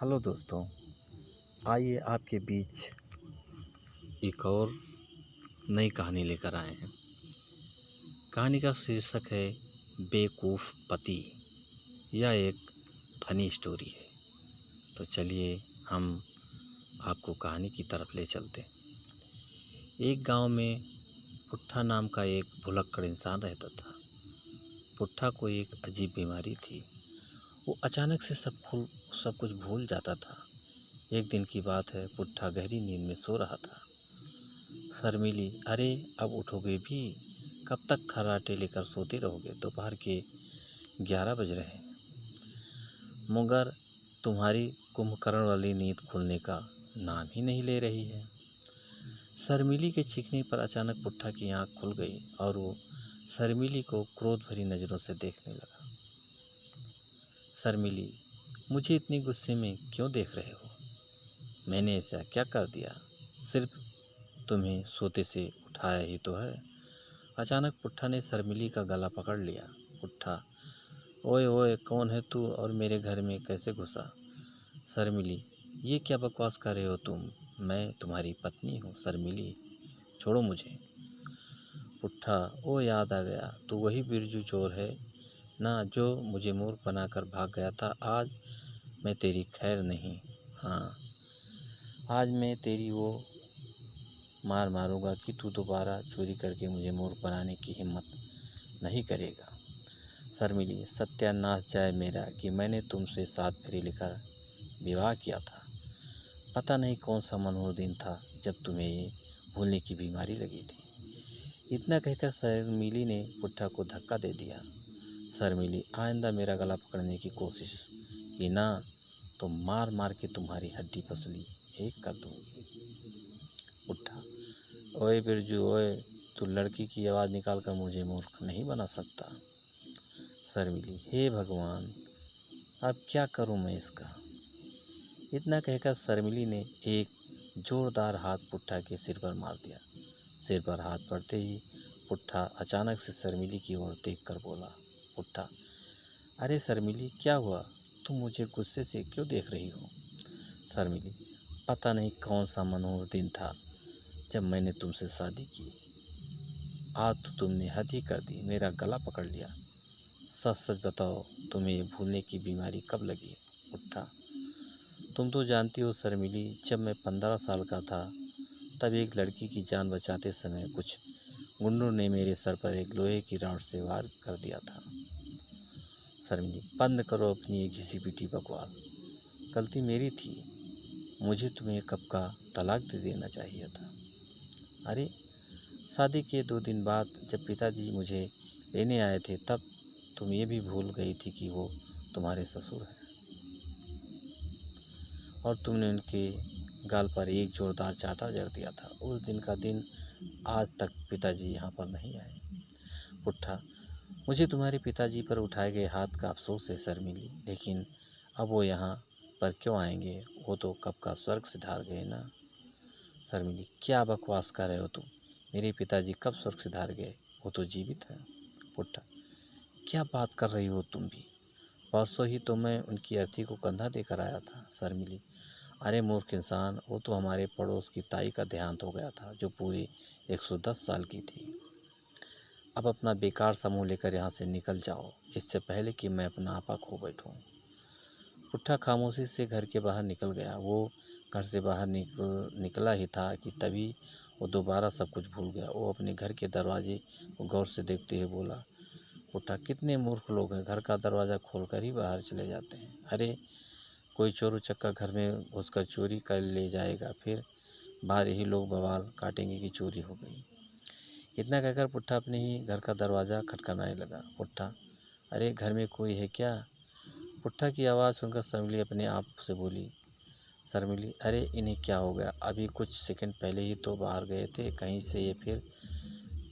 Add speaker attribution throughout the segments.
Speaker 1: Hello दोस्तों, आइए आपके बीच एक और नई कहानी लेकर आए हैं। कहानी का शीर्षक है बेवकूफ़ पति। यह एक फनी स्टोरी है। तो चलिए हम आपको कहानी की तरफ ले चलते हैं। एक गांव में पुट्ठा नाम का एक भुलक्कड़ इंसान रहता था। पुट्ठा को एक अजीब बीमारी थी। वो अचानक से सब कुछ भूल जाता था। एक दिन की बात है, पुट्ठा गहरी नींद में सो रहा था। शर्मिली, अरे अब उठोगे भी? कब तक खर्राटे लेकर सोते रहोगे? दोपहर के 11 बज रहे हैं, मगर तुम्हारी कुंभकर्ण वाली नींद खुलने का नाम ही नहीं ले रही है। शर्मिली के चीखने पर अचानक पुट्ठा की आंख खुल गई और वो शर्मिली को क्रोध भरी नज़रों से देखने लगा। शर्मिली, मुझे इतनी गुस्से में क्यों देख रहे हो? मैंने ऐसा क्या कर दिया? सिर्फ तुम्हें सोते से उठाया ही तो है। अचानक पुट्ठा ने शर्मिली का गला पकड़ लिया। पुट्ठा, ओए ओए, कौन है तू और मेरे घर में कैसे घुसा? शर्मिली, ये क्या बकवास कर रहे हो तुम? मैं तुम्हारी पत्नी हूँ। शर्मिली, छोड़ो मुझे। पुट्ठा, ओ याद आ गया, तू वही बिरजू चोर है ना जो मुझे मूर्ख बनाकर भाग गया था। आज मैं तेरी खैर नहीं। हाँ, आज मैं तेरी वो मार मारूंगा कि तू दोबारा चोरी करके मुझे मूर्ख बनाने की हिम्मत नहीं करेगा। शर्मिली, सत्यानाश जाए मेरा कि मैंने तुमसे 7 फेरे लेकर विवाह किया था। पता नहीं कौन सा मनोहर दिन था जब तुम्हें ये भूलने की बीमारी लगी थी। इतना कहकर शर्मिली ने पुट्ठा को धक्का दे दिया। शर्मिली, आइंदा मेरा गला पकड़ने की कोशिश की ना तो मार मार के तुम्हारी हड्डी पसली एक कर दूंगी। पुट्ठा, ओए बिरजू ओए, तू लड़की की आवाज़ निकाल कर मुझे मूर्ख नहीं बना सकता। शर्मिली, हे भगवान, अब क्या करूं मैं इसका? इतना कहकर शर्मिली ने एक जोरदार हाथ पुट्ठा के सिर पर मार दिया। सिर पर हाथ पड़ते ही पुट्ठा अचानक से शर्मिली की ओर देखकर बोला। पुट्ठा, अरे शर्मिली, क्या हुआ? तुम मुझे गुस्से से क्यों देख रही हो? शर्मिली, पता नहीं कौन सा मनहूस दिन था जब मैंने तुमसे शादी की। आज तो तुमने हद ही कर दी, मेरा गला पकड़ लिया। सच सच बताओ, तुम्हें ये भूलने की बीमारी कब लगी? पुट्ठा, तुम तो जानती हो शर्मिली, जब मैं 15 साल का था तब एक लड़की की जान बचाते समय कुछ गुंडों ने मेरे सर पर एक लोहे की रॉड से वार कर दिया था। शर्मिली, बंद करो अपनी ये घिसी पिटी बकवास। गलती मेरी थी, मुझे तुम्हें कब का तलाक दे देना चाहिए था। अरे, शादी के 2 दिन बाद जब पिताजी मुझे लेने आए थे तब तुम ये भी भूल गई थी कि वो तुम्हारे ससुर हैं और तुमने उनके गाल पर एक जोरदार चांटा जड़ दिया था। उस दिन का दिन आज तक पिताजी यहाँ पर नहीं आए। पुट्ठा, मुझे तुम्हारे पिताजी पर उठाए गए हाथ का अफसोस है शर्मिली, लेकिन अब वो यहाँ पर क्यों आएंगे? वो तो कब का स्वर्ग सिधार गए ना। शर्मिली, क्या बकवास कर रहे हो तुम? मेरे पिताजी कब स्वर्ग सिधार गए? वो तो जीवित हैं। पुट्ठा, क्या बात कर रही हो तुम भी? परसों ही तो मैं उनकी अर्थी को कंधा देकर आया था। शर्मिली, अरे मूर्ख इंसान, वो तो हमारे पड़ोस की ताई का देहांत हो गया था जो पूरी 110 साल की थी। अब अपना बेकार सा मुँह लेकर यहाँ से निकल जाओ, इससे पहले कि मैं अपना आपा खो बैठूं। पुट्ठा खामोशी से घर के बाहर निकल गया। वो घर से बाहर निकला ही था कि तभी वो दोबारा सब कुछ भूल गया। वो अपने घर के दरवाजे को गौर से देखते हुए बोला। पुट्ठा, कितने मूर्ख लोग हैं, घर का दरवाज़ा खोलकर ही बाहर चले जाते हैं। अरे, कोई चोर उचक्का घर में घुसकर चोरी कर ले जाएगा, फिर बाहर ही लोग बवाल काटेंगे कि चोरी हो गई। इतना कहकर पुट्ठा अपने ही घर का दरवाज़ा खटखटाने लगा। पुट्ठा, अरे घर में कोई है क्या? पुट्ठा की आवाज़ सुनकर शर्मिली अपने आप से बोली। शर्मिली, अरे इन्हें क्या हो गया? अभी कुछ सेकंड पहले ही तो बाहर गए थे, कहीं से ये फिर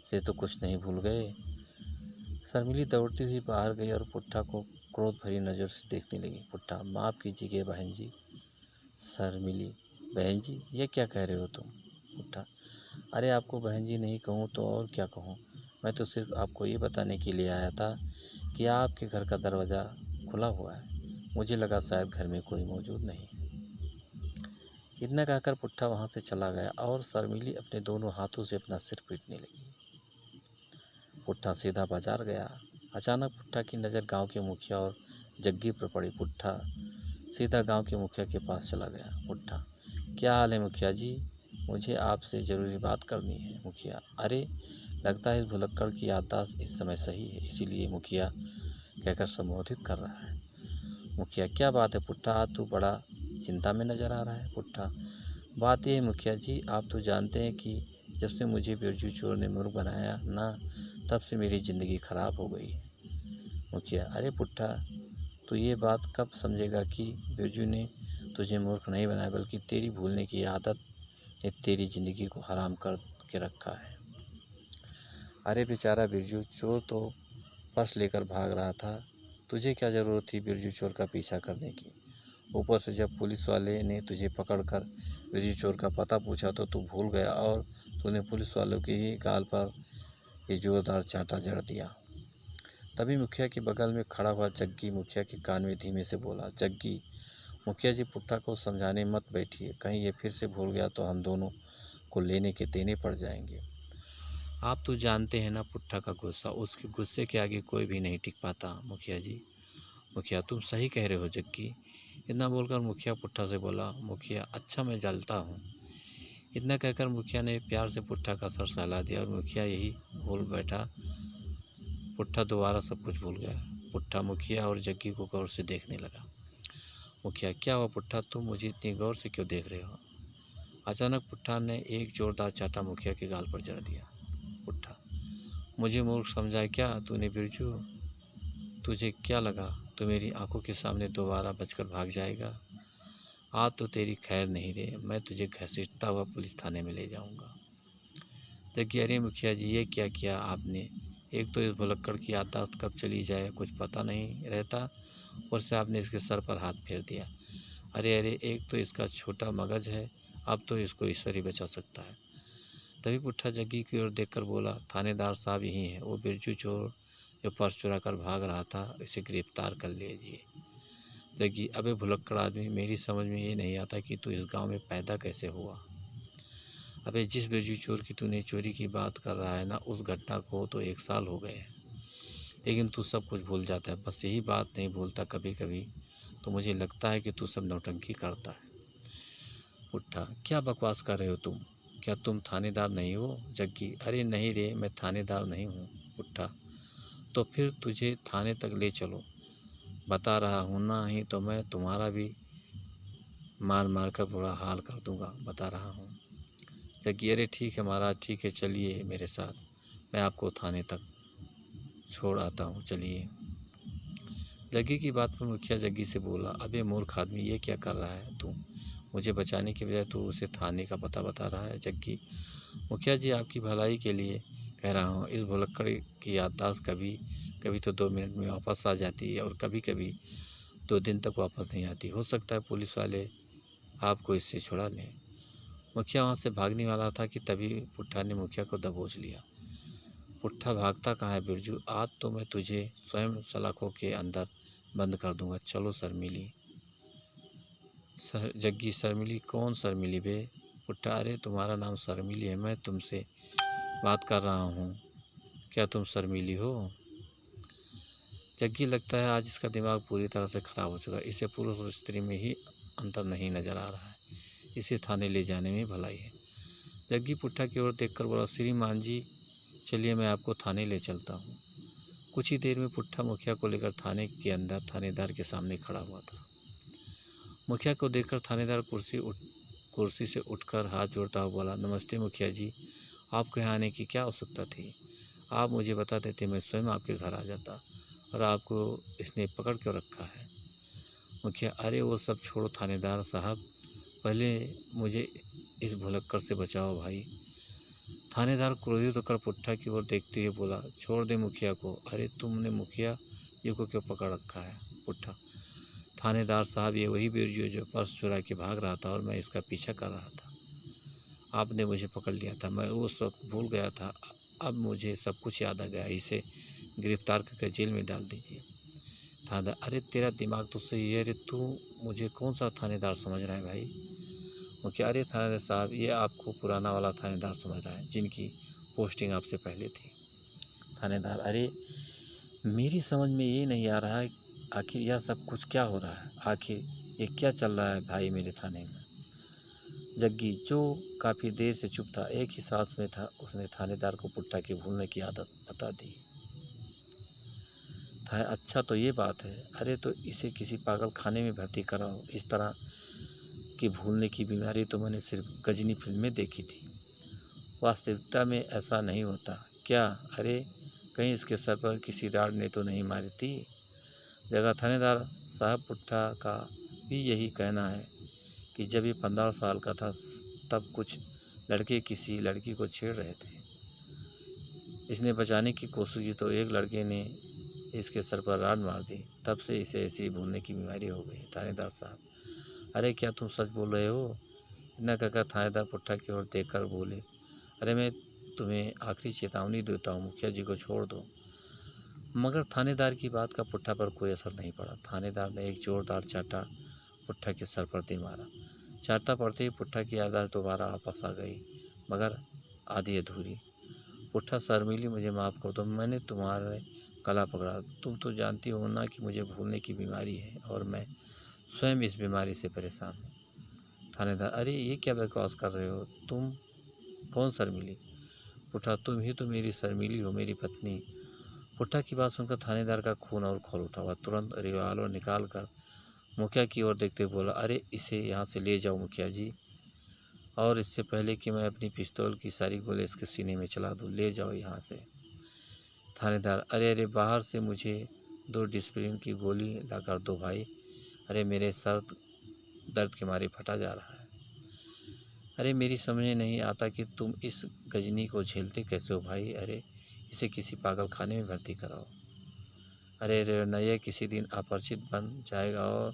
Speaker 1: से तो कुछ नहीं भूल गए। शर्मिली दौड़ती हुई बाहर गई और पुट्ठा को क्रोध भरी नज़र से देखने लगी। पुट्ठा, माफ़ कीजिएगा बहन जी। शर्मिली, बहन जी, ये क्या कह रहे हो तुम? पुट्ठा, अरे आपको बहन जी नहीं कहूँ तो और क्या कहूँ? मैं तो सिर्फ आपको ये बताने के लिए आया था कि आपके घर का दरवाज़ा खुला हुआ है। मुझे लगा शायद घर में कोई मौजूद नहीं। इतना कहकर पुट्ठा वहाँ से चला गया और शर्मिली अपने दोनों हाथों से अपना सिर पीटने लगी। पुट्ठा सीधा बाजार गया। अचानक पुट्ठा की नज़र गांव के मुखिया और जग्गी पर पड़ी। पुट्ठा सीधा गांव के मुखिया के पास चला गया। पुट्ठा, क्या हाल है मुखिया जी? मुझे आपसे ज़रूरी बात करनी है। मुखिया, अरे लगता है इस भुलक्कड़ की याददाश्त इस समय सही है, इसीलिए मुखिया कहकर संबोधित कर रहा है। मुखिया, क्या बात है पुट्ठा, आज तू बड़ा चिंता में नज़र आ रहा है। पुट्ठा, बात यह है मुखिया जी, आप तो जानते हैं कि जब से मुझे बिरजू चोर ने मूर्ख बनाया ना, तब से मेरी ज़िंदगी खराब हो गई है। मुखिया, अरे पुट्ठा, तू ये बात कब समझेगा कि बिरजू ने तुझे मूर्ख नहीं बनाया, बल्कि तेरी भूलने की आदत ने तेरी ज़िंदगी को हराम कर के रखा है। अरे बेचारा बिरजू चोर तो पर्स लेकर भाग रहा था, तुझे क्या ज़रूरत थी बिरजू चोर का पीछा करने की? ऊपर से जब पुलिस वाले ने तुझे पकड़कर बिरजू चोर का पता पूछा तो तू भूल गया और तूने पुलिस वालों के ही गाल पर ये जोरदार चांटा जड़ दिया। तभी मुखिया के बगल में खड़ा हुआ जग्गी मुखिया के कान में धीमे से बोला, जग्गी, मुखिया जी पुट्ठा को समझाने मत बैठिए, कहीं ये फिर से भूल गया तो हम दोनों को लेने के देने पड़ जाएंगे। आप तो जानते हैं ना पुट्ठा का गुस्सा, उसके गुस्से के आगे कोई भी नहीं टिक पाता मुखिया जी। मुखिया, तुम सही कह रहे हो जग्गी। इतना बोलकर मुखिया पुट्ठा से बोला, मुखिया अच्छा मैं जलता हूँ। इतना कहकर मुखिया ने प्यार से पुट्ठा का सर सहला दिया और मुखिया यही भूल बैठा। पुट्ठा दोबारा सब कुछ भूल गया। पुट्ठा मुखिया और जग्गी को गौर से देखने लगा। मुखिया, क्या हुआ पुट्ठा, तुम मुझे इतनी गौर से क्यों देख रहे हो? अचानक पुट्ठा ने एक जोरदार चांटा मुखिया के गाल पर जड़ दिया। पुट्ठा, मुझे मूर्ख समझा है क्या तूने बिरजू? तुझे क्या लगा तू मेरी आंखों के सामने दोबारा बचकर भाग जाएगा? आज तो तेरी खैर नहीं रे, मैं तुझे घसीटता हुआ पुलिस थाने में ले जाऊंगा। जग्गी, अरे मुखिया जी, ये क्या किया आपने? एक तो इस भुलक्कड़ की याददाश्त कब चली जाए कुछ पता नहीं रहता, ऊपर से आपने इसके सर पर हाथ फेर दिया। अरे अरे, एक तो इसका छोटा मगज है, अब तो इसको ईश्वर ही बचा सकता है। तभी पुट्ठा जग्गी की ओर देखकर बोला, थानेदार साहब यही हैं, वो बिरजू चोर जो पर्स चुरा कर भाग रहा था, इसे गिरफ्तार कर लीजिए। जग्गी, अबे भुलक्कड़ आदमी, मेरी समझ में ये नहीं आता कि तू इस गांव में पैदा कैसे हुआ। अबे जिस बिरजू चोर की तूने चोरी की बात कर रहा है ना, उस घटना को तो 1 साल हो गए हैं, लेकिन तू सब कुछ भूल जाता है। बस यही बात नहीं भूलता, कभी कभी तो मुझे लगता है कि तू सब नौटंकी करता है। पुट्ठा, क्या बकवास कर रहे हो तुम? क्या तुम थानेदार नहीं हो? जग्गी, अरे नहीं रे, मैं थानेदार नहीं हूँ। पुट्ठा, तो फिर तुझे थाने तक ले चलो, बता रहा हूँ ना, ही तो मैं तुम्हारा भी मार मार कर बुरा हाल कर दूंगा, बता रहा हूँ। जग्गी, अरे ठीक है महाराज, ठीक है, चलिए मेरे साथ, मैं आपको थाने तक छोड़ आता हूँ, चलिए। जग्गी की बात पर मुखिया जग्गी से बोला, अबे मूर्ख आदमी, ये क्या कर रहा है तू? मुझे बचाने के बजाय तू उसे थाने का पता बता रहा है। जग्गी, मुखिया जी आपकी भलाई के लिए कह रहा हूँ, इस भुलक्कड़ की याददाश्त कभी कभी तो 2 मिनट में वापस आ जाती है और कभी कभी 2 दिन तक वापस नहीं आती। हो सकता है पुलिस वाले आपको इससे छुड़ा लें। मुखिया वहाँ से भागने वाला था कि तभी पुट्ठा ने मुखिया को दबोच लिया। पुट्ठा, भागता कहाँ है बिरजू? आज तो मैं तुझे स्वयं सलाखों के अंदर बंद कर दूंगा। चलो शर्मिली। जग्गी, शर्मिली? कौन शर्मिली बे? पुट्ठा, अरे तुम्हारा नाम शर्मिली है, मैं तुमसे बात कर रहा हूँ, क्या तुम शर्मिली हो? जग्गी, लगता है आज इसका दिमाग पूरी तरह से खराब हो चुका है, इसे पुरुष और स्त्री में ही अंतर नहीं नजर आ रहा है, इसे थाने ले जाने में भलाई है। जग्गी पुट्ठा की ओर देखकर बोला, श्रीमान जी चलिए मैं आपको थाने ले चलता हूँ। कुछ ही देर में पुट्ठा मुखिया को लेकर थाने के अंदर थानेदार के सामने खड़ा हुआ था। मुखिया को देखकर थानेदार कुर्सी से उठकर हाथ जोड़ता हुआ बोला, नमस्ते मुखिया जी, आपके यहाँ आने की क्या आवश्यकता थी? आप मुझे बता देते, मैं स्वयं आपके घर आ जाता, और आपको इसने पकड़ क्यों रखा है? मुखिया, अरे वो सब छोड़ो थानेदार साहब, पहले मुझे इस भुलक्कड़ से बचाओ भाई। थानेदार क्रोधित होकर पुट्ठा की ओर देखते हुए बोला, छोड़ दे मुखिया को। अरे तुमने मुखिया जी को क्यों पकड़ रखा है? पुट्ठा, थानेदार साहब, ये वही बिरजू जो पर्स चुरा के भाग रहा था और मैं इसका पीछा कर रहा था, आपने मुझे पकड़ लिया था, मैं वो सब भूल गया था, अब मुझे सब कुछ याद आ गया, इसे गिरफ्तार करके जेल में डाल दीजिए। थानेदार, अरे तेरा दिमाग तो सही है, अरे तू मुझे कौन सा थानेदार समझ रहा है भाई। मुखिया, अरे थानेदार साहब, ये आपको पुराना वाला थानेदार समझ रहा है जिनकी पोस्टिंग आपसे पहले थी। थानेदार, अरे मेरी समझ में ये नहीं आ रहा है आखिर यह सब कुछ क्या हो रहा है, आखिर ये क्या चल रहा है भाई मेरे थाने में। जग्गी, जो काफ़ी देर से चुप था, एक ही सांस में था उसने थानेदार को पुट्ठा के भूलने की आदत बता दी था। अच्छा तो ये बात है, अरे तो इसे किसी पागल खाने में भर्ती कराओ। इस तरह की भूलने की बीमारी तो मैंने सिर्फ गजनी फिल्म में देखी थी, वास्तविकता में ऐसा नहीं होता क्या। अरे कहीं इसके सर पर किसी राड ने तो नहीं मारी थी। जगह थानेदार साहब, पुट्ठा का भी यही कहना है कि जब ये 15 साल का था तब कुछ लड़के किसी लड़की को छेड़ रहे थे। इसने बचाने की कोशिश की तो एक लड़के ने इसके सर पर राड मार दी, तब से इसे ऐसी भूलने की बीमारी हो गई। थानेदार साहब, अरे क्या तुम सच बोल रहे हो। इतना कहकर थानेदार पुट्ठा की ओर देखकर बोले, अरे मैं तुम्हें आखिरी चेतावनी देता हूँ, मुखिया जी को छोड़ दो। मगर थानेदार की बात का पुट्ठा पर कोई असर नहीं पड़ा। थानेदार ने एक जोरदार चांटा पुट्ठा के सर पर दे मारा। चांटा पड़ते ही पुट्ठा की याददाश्त दोबारा वापस आ गई, मगर आधी अधूरी। पुट्ठा, शर्मिली, मुझे माफ़ कर दो, मैंने तुम्हारे गला पकड़ा। तुम तो जानती हो ना कि मुझे भूलने की बीमारी है और मैं स्वयं इस बीमारी से परेशान हूँ। थानेदार, अरे ये क्या बकवास कर रहे हो, तुम कौन शर्मिली। पुट्ठा, तुम ही तो मेरी शर्मिली हो, मेरी पत्नी। पुट्ठा की बात सुनकर थानेदार का खून और खौल उठा। वह तुरंत रिवाल्वर निकाल कर मुखिया की ओर देखते हुए बोला, अरे इसे यहाँ से ले जाओ मुखिया जी, और इससे पहले कि मैं अपनी पिस्तौल की सारी गोली इसके सीने में चला दूँ, ले जाओ यहाँ से। थानेदार, अरे अरे बाहर से मुझे 2 डिस्प्रिन की गोली ला कर दो भाई, अरे मेरे सर दर्द के मारे फटा जा रहा है। अरे मेरी समझ में नहीं आता कि तुम इस गजनी को झेलते कैसे हो भाई। अरे इसे किसी पागल खाने में भर्ती कराओ। अरे रे नया किसी दिन अपरिचित बन जाएगा और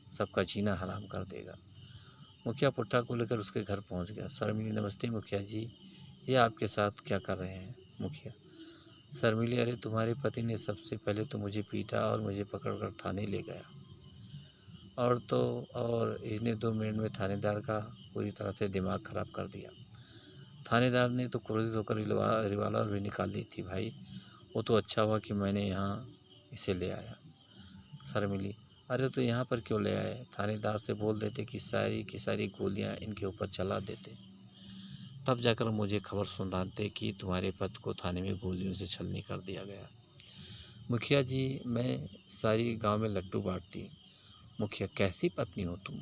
Speaker 1: सबका जीना हराम कर देगा। मुखिया पुट्ठा को लेकर उसके घर पहुंच गया। शर्मिली, नमस्ते मुखिया जी, ये आपके साथ क्या कर रहे हैं। मुखिया, शर्मिली, अरे तुम्हारे पति ने सबसे पहले तो मुझे पीटा और मुझे पकड़कर थाने ले गया, और इसने 2 मिनट में थानेदार का पूरी तरह से दिमाग खराब कर दिया। थानेदार ने तो क्रोधित होकर रिवाल्वर भी निकाल ली थी भाई, वो तो अच्छा हुआ कि मैंने यहाँ इसे ले आया। शर्मिली, अरे तो यहाँ पर क्यों ले आए, थानेदार से बोल देते कि सारी की सारी गोलियाँ इनके ऊपर चला देते, तब जाकर मुझे खबर सुनाते कि तुम्हारे पति को थाने में गोलियों से छलनी कर दिया गया। मुखिया जी, मैं सारी गांव में लड्डू बांटती। मुखिया, कैसी पत्नी हो तुम,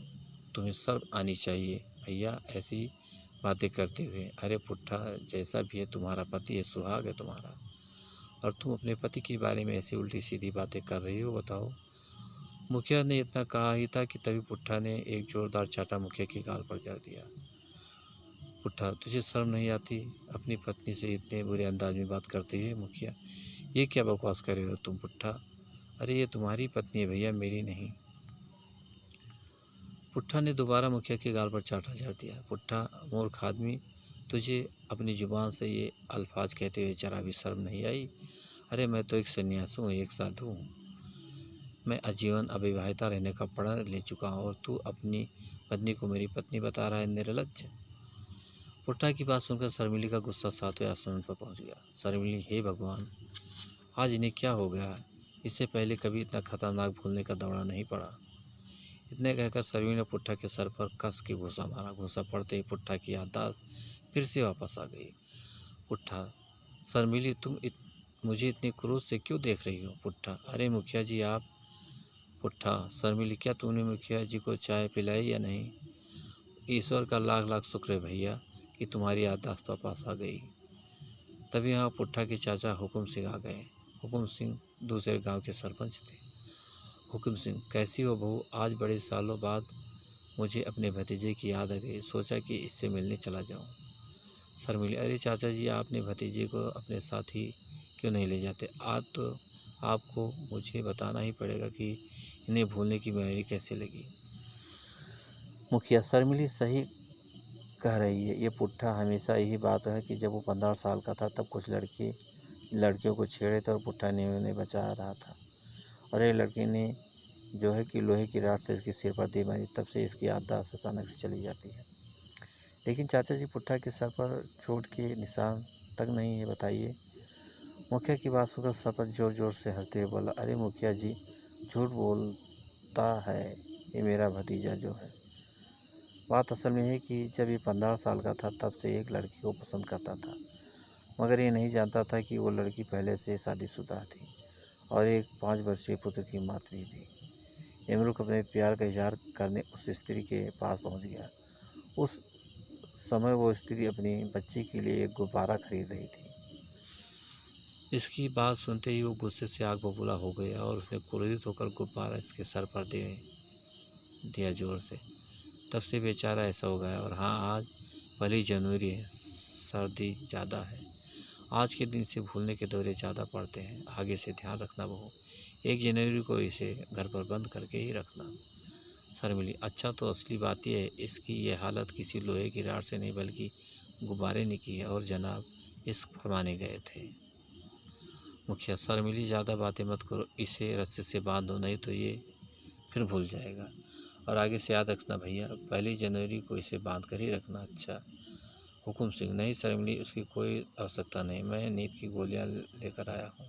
Speaker 1: तुम्हें सब आनी चाहिए भैया ऐसी बातें करते हुए। अरे पुट्ठा, जैसा भी है तुम्हारा पति है, सुहाग है तुम्हारा, और तुम अपने पति के बारे में ऐसी उल्टी सीधी बातें कर रही हो, बताओ। मुखिया ने इतना कहा ही था कि तभी पुट्ठा ने एक जोरदार चांटा मुखिया की गाल पर जड़ दिया। पुट्ठा, तुझे शर्म नहीं आती अपनी पत्नी से इतने बुरे अंदाज में बात करते हुए। मुखिया, ये क्या बकवास कर रहे हो तुम पुट्ठा, अरे ये तुम्हारी पत्नी है भैया, मेरी नहीं। पुट्ठा ने दोबारा मुखिया के गाल पर चांटा जड़ दिया। पुट्ठा, मूर्ख आदमी, तुझे अपनी जुबान से ये अल्फाज कहते हुए जरा भी शर्म नहीं आई। अरे मैं तो एक सन्यासी हूँ, एक साधु हूँ, मैं आजीवन अविवाहिता रहने का प्रण ले चुका हूँ, और तू अपनी पत्नी को मेरी पत्नी बता रहा है, निर्लज्ज। पुट्ठा की बात सुनकर शर्मिली का गुस्सा 7वें आसमान पर पहुँच गया। शर्मिली, हे भगवान, आज इन्हें क्या हो गया, इससे पहले कभी इतना खतरनाक भूलने का दौरा नहीं पड़ा। इतने कहकर शर्मिली ने पुट्ठा के सर पर कस के घूंसा मारा। घूंसा पड़ते ही पुट्ठा की याददाश्त फिर से वापस आ गई। पुट्ठा, शर्मिली, तुम मुझे इतने क्रोध से क्यों देख रही हो। पुट्ठा, अरे मुखिया जी आप। पुट्ठा, शर्मिली, क्या तुमने मुखिया जी को चाय पिलाई या नहीं। ईश्वर का लाख लाख शुक्र है भैया कि तुम्हारी याददाश्त वापस आ गई। तभी यहाँ पुट्ठा के चाचा हुकुम सिंह आ गए। हुकुम सिंह दूसरे गांव के सरपंच थे। हुकुम सिंह, कैसी हो बहू, आज बड़े सालों बाद मुझे अपने भतीजे की याद आ गई, सोचा कि इससे मिलने चला जाऊं। शर्मिली, अरे चाचा जी, आपने भतीजे को अपने साथ ही क्यों नहीं ले जाते। आज तो आपको मुझे बताना ही पड़ेगा कि इन्हें भूलने की बीमारी कैसे लगी। मुखिया, शर्मिली सही कह रही है, ये पुट्ठा हमेशा यही बात है कि जब वो 15 साल का था तब कुछ लड़कियों को छेड़े थे और पुट्ठा ने उन्हें बचा रहा था, और ये लड़की ने जो है कि लोहे की रॉड से इसके सिर पर दे मारी। तब से इसकी याददाश्त अचानक से चली जाती है। लेकिन चाचा जी पुट्ठा के सर पर चोट के निशान तक नहीं है, बताइए। मुखिया की बात सुनकर सरपंच जोर जोर से हंसते हुए बोला, अरे मुखिया जी, झूठ बोलता है ये मेरा भतीजा जो है। बात असल में है कि जब ये 15 साल का था तब से एक लड़की को पसंद करता था, मगर ये नहीं जानता था कि वो लड़की पहले से शादीशुदा थी और एक 5 वर्षीय पुत्र की माता भी थी। इमरुक अपने प्यार का इजहार करने उस स्त्री के पास पहुंच गया। उस समय वो स्त्री अपनी बच्ची के लिए एक गुब्बारा खरीद रही थी। इसकी बात सुनते ही वो गुस्से से आग बबूला हो गया और उसने क्रोधित होकर गुब्बारा इसके सर पर दे दिया जोर से। तब से बेचारा ऐसा हो गया। और हाँ, आज 1 जनवरी है, सर्दी ज़्यादा है। आज के दिन से भूलने के दौरे ज़्यादा पड़ते हैं। आगे से ध्यान रखना बहू, 1 जनवरी को इसे घर पर बंद करके ही रखना। शर्मिली, अच्छा, तो असली बात यह है इसकी ये हालत किसी लोहे की रॉड से नहीं बल्कि गुब्बारे ने की है और जनाब इस फरमाने गए थे। मुखिया, शर्मिली, ज़्यादा बातें मत करो, इसे रस्से से बांध दो, नहीं तो ये फिर भूल जाएगा। और आगे से याद रखना भैया, 1 जनवरी को इसे बांध कर ही रखना। अच्छा हुकुम सिंह, नहीं शर्मिली, उसकी कोई आवश्यकता नहीं, मैं नींद की गोलियां लेकर आया हूँ।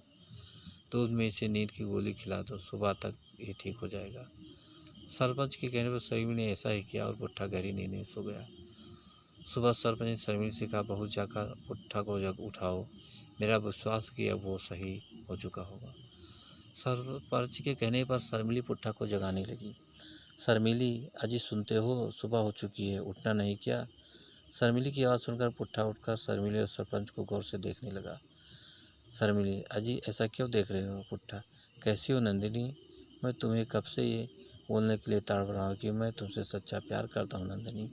Speaker 1: दूध में इसे नींद की गोली खिला दो, सुबह तक ये ठीक हो जाएगा। सरपंच के कहने पर शर्मिली ने ऐसा ही किया और पुट्ठा गहरी नींद में सो गया। सुबह सरपंच ने शर्मिली से कहा, बहू जाकर पुट्ठा को जग उठाओ, मेरा विश्वास कि अब वो सही हो चुका होगा। सरपंच के कहने पर शर्मिली पुट्ठा को जगाने लगी। शर्मिली, अजी सुनते हो, सुबह हो चुकी है, उठना नहीं क्या? शर्मिली की आवाज़ सुनकर पुट्ठा उठकर शर्मिली और सरपंच को गौर से देखने लगा। शर्मिली, अजी ऐसा क्यों देख रहे हो? पुट्ठा, कैसी हो नंदिनी? मैं तुम्हें कब से ये बोलने के लिए तड़प रहा हूँ कि मैं तुमसे सच्चा प्यार करता हूँ नंदिनी।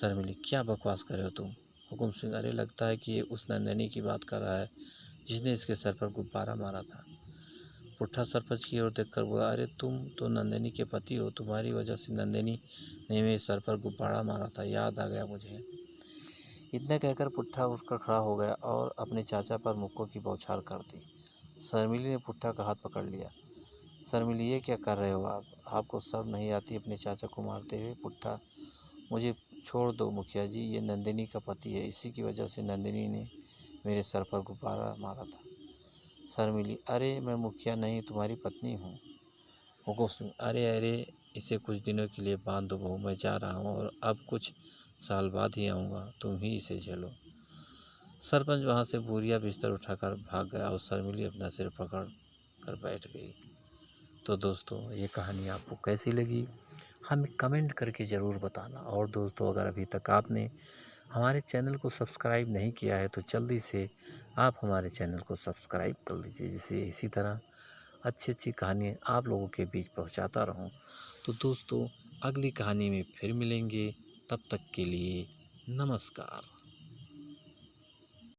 Speaker 1: शर्मिली, क्या बकवास कर रहे हो तुम? हुकुम सिंह, अरे लगता है कि ये उस नंदिनी की बात कर रहा है जिसने इसके सर पर गुब्बारा मारा था। पुट्ठा सरपंच की ओर देखकर बोला, अरे तुम तो नंदिनी के पति हो, तुम्हारी वजह से नंदिनी ने मेरे सर पर गुब्बारा मारा था, याद आ गया मुझे। इतना कहकर पुट्ठा उठकर खड़ा हो गया और अपने चाचा पर मुक्कों की बौछार कर दी। शर्मिली ने पुट्ठा का हाथ पकड़ लिया। शर्मिली, ये क्या कर रहे हो आप? आपको शर्म नहीं आती अपने चाचा को मारते हुए? पुट्ठा, मुझे छोड़ दो मुखिया जी, ये नंदिनी का पति है, इसी की वजह से नंदिनी ने मेरे सर पर गुब्बारा मारा था। शर्मिली, अरे मैं मुखिया नहीं, तुम्हारी पत्नी हूँ। हुकुम सिंह, अरे अरे, इसे कुछ दिनों के लिए बांध दो बहू, मैं जा रहा हूँ और अब कुछ साल बाद ही आऊँगा, तुम ही इसे झेलो। सरपंच वहाँ से बोरिया बिस्तर उठाकर भाग गया और शर्मिली अपना सिर पकड़ कर बैठ गई। तो दोस्तों, ये कहानी आपको कैसी लगी हमें कमेंट करके ज़रूर बताना। और दोस्तों, अगर अभी तक आपने हमारे चैनल को सब्सक्राइब नहीं किया है तो जल्दी से आप हमारे चैनल को सब्सक्राइब कर लीजिए, जिससे इसी तरह अच्छी अच्छी कहानियाँ आप लोगों के बीच पहुंचाता रहूं। तो दोस्तों, अगली कहानी में फिर मिलेंगे, तब तक के लिए नमस्कार।